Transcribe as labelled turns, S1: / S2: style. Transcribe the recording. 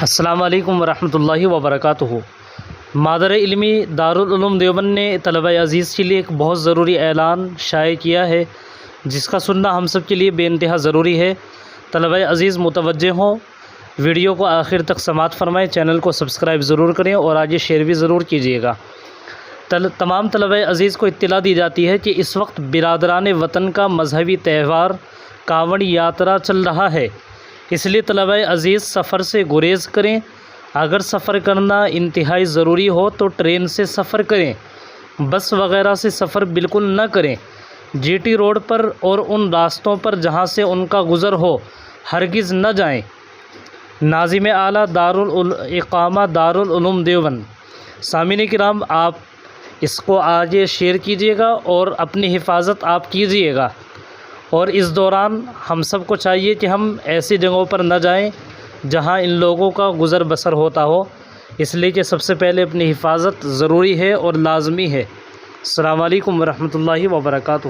S1: السلام علیکم ورحمۃ اللہ وبرکاتہ۔ مادر علمی دارالعلوم دیوبند نے طلبہ عزیز کے لیے ایک بہت ضروری اعلان شائع کیا ہے، جس کا سننا ہم سب کے لیے بے انتہا ضروری ہے۔ طلبہ عزیز متوجہ ہوں، ویڈیو کو آخر تک سماعت فرمائیں، چینل کو سبسکرائب ضرور کریں اور آگے شیئر بھی ضرور کیجیے گا۔ تمام طلبہ عزیز کو اطلاع دی جاتی ہے کہ اس وقت برادران وطن کا مذہبی تہوار کانوڑ یاترا چل رہا ہے، اس لیے طلبہ عزیز سفر سے گریز کریں۔ اگر سفر کرنا انتہائی ضروری ہو تو ٹرین سے سفر کریں، بس وغیرہ سے سفر بالکل نہ کریں۔ جی ٹی روڈ پر اور ان راستوں پر جہاں سے ان کا گزر ہو ہرگز نہ جائیں۔ ناظم اعلیٰ دارالاقامہ دارالعلوم دیوبند۔ سامعین کرام، آپ اس کو آگے شیئر کیجیے گا اور اپنی حفاظت آپ کیجیے گا، اور اس دوران ہم سب کو چاہیے کہ ہم ایسی جگہوں پر نہ جائیں جہاں ان لوگوں کا گزر بسر ہوتا ہو، اس لیے کہ سب سے پہلے اپنی حفاظت ضروری ہے اور لازمی ہے۔ السلام علیکم ورحمۃ اللہ وبرکاتہ۔